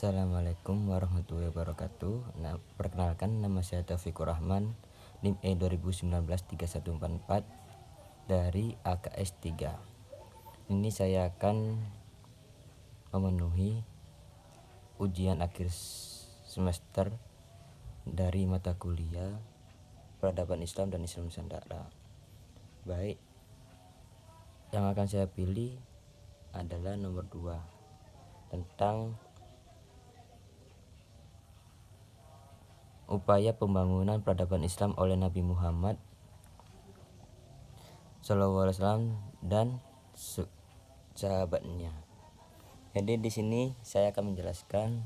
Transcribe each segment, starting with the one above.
Assalamualaikum warahmatullahi wabarakatuh. Perkenalkan, nama saya Taufikur Rahman, NIM E 2019-3144 dari AKS 3. Ini saya akan memenuhi ujian akhir semester dari mata kuliah Peradaban Islam dan Islam Nusantara. Baik, yang akan saya pilih adalah nomor 2 tentang upaya pembangunan peradaban Islam oleh Nabi Muhammad SAW dan sahabatnya. Jadi di sini saya akan menjelaskan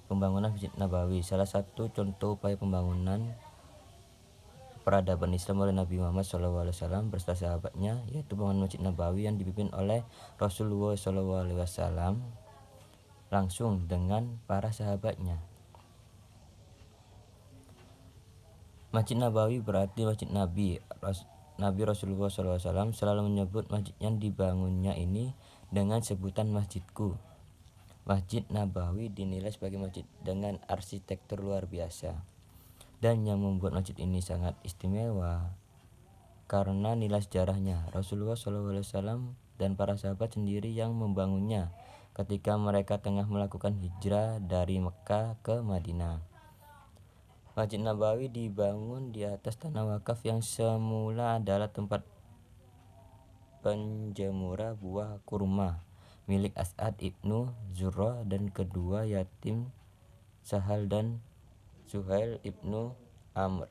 pembangunan Masjid Nabawi. Salah satu contoh upaya pembangunan peradaban Islam oleh Nabi Muhammad SAW beserta sahabatnya, yaitu pembangunan Masjid Nabawi yang dipimpin oleh Rasulullah SAW langsung dengan para sahabatnya. Masjid Nabawi berarti Masjid Nabi. Nabi Rasulullah SAW selalu menyebut masjid yang dibangunnya ini dengan sebutan masjidku. Masjid Nabawi dinilai sebagai masjid dengan arsitektur luar biasa, dan yang membuat masjid ini sangat istimewa karena nilai sejarahnya. Rasulullah SAW dan para sahabat sendiri yang membangunnya ketika mereka tengah melakukan hijrah dari Mekah ke Madinah. Masjid Nabawi dibangun di atas tanah wakaf yang semula adalah tempat penjemura buah kurma milik As'ad ibnu Zurrah dan kedua yatim Sahal dan Suhail ibnu Amr.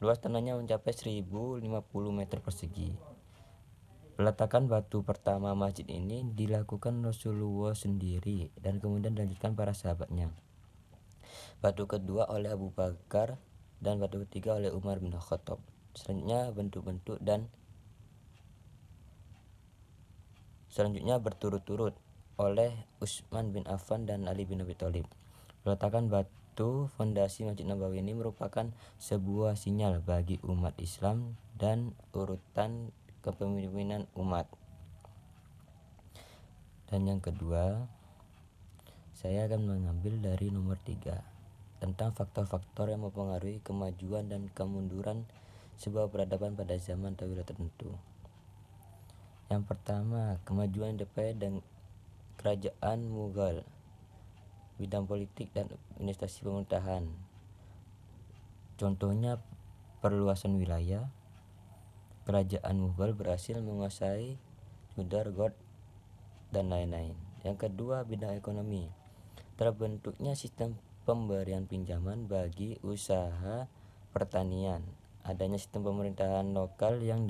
Luas tanahnya mencapai 1050 meter persegi. Peletakan batu pertama masjid ini dilakukan Rasulullah sendiri dan kemudian dilanjutkan para sahabatnya. Batu kedua oleh Abu Bakar dan batu ketiga oleh Umar bin Khattab. Selanjutnya berturut-turut oleh Utsman bin Affan dan Ali bin Abi Thalib. Peletakan batu fondasi Masjid Nabawi ini merupakan sebuah sinyal bagi umat Islam dan urutan kepemimpinan umat. Dan yang kedua, saya akan mengambil dari nomor 3 tentang faktor-faktor yang mempengaruhi kemajuan dan kemunduran sebuah peradaban pada zaman atau wilayah tertentu. Yang pertama, kemajuan independen kerajaan Mughal, bidang politik dan administrasi pemerintahan. Contohnya perluasan wilayah. Kerajaan Mughal berhasil menguasai Sudargod dan lain-lain. Yang kedua, bidang ekonomi. Terbentuknya sistem pemberian pinjaman bagi usaha pertanian. Adanya sistem pemerintahan lokal yang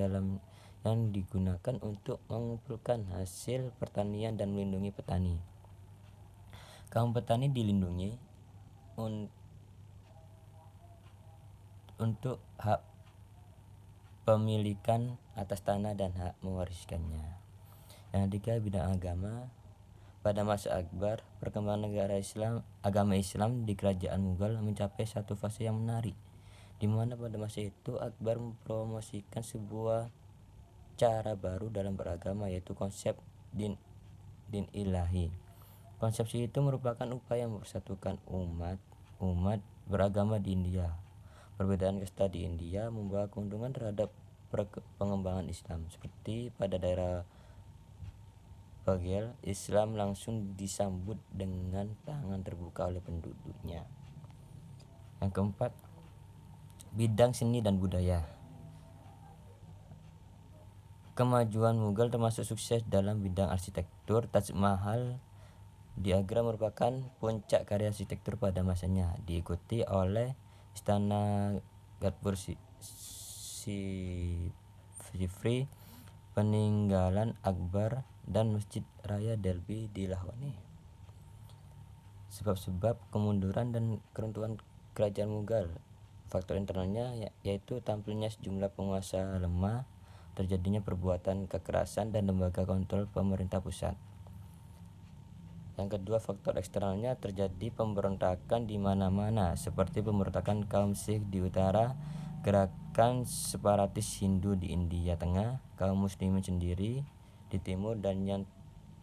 digunakan untuk mengumpulkan hasil pertanian dan melindungi petani. Kaum petani dilindungi untuk hak pemilikan atas tanah dan hak mewariskannya. Yang ketiga, bidang agama. Pada masa Akbar, perkembangan agama Islam di kerajaan Mughal mencapai satu fase yang menarik, di mana pada masa itu Akbar mempromosikan sebuah cara baru dalam beragama, yaitu konsep din ilahi. Konsepsi itu merupakan upaya mempersatukan umat beragama di India. Perbedaan kasta di India membawa keuntungan terhadap pengembangan Islam, seperti pada daerah Bagel, Islam langsung disambut dengan tangan terbuka oleh penduduknya. Yang keempat, bidang seni dan budaya. Kemajuan Mughal termasuk sukses dalam bidang arsitektur. Taj Mahal di Agra merupakan puncak karya arsitektur pada masanya, diikuti oleh Istana Ghatpur Sifri peninggalan Akbar dan Masjid Raya Delhi di Lahore. Sebab-sebab kemunduran dan keruntuhan kerajaan Mughal. Faktor internalnya yaitu tampilnya sejumlah penguasa lemah, terjadinya perbuatan kekerasan dan lembaga kontrol pemerintah pusat. Yang kedua, faktor eksternalnya terjadi pemberontakan di mana-mana, seperti pemberontakan kaum Sikh di utara, gerakan separatis Hindu di India Tengah, kaum muslimin sendiri di timur, dan yang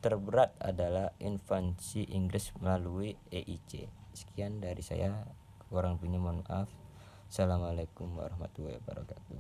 terberat adalah invasi Inggris melalui EIC. Sekian dari saya, kurang lebihnya mohon maaf. Assalamualaikum warahmatullahi wabarakatuh.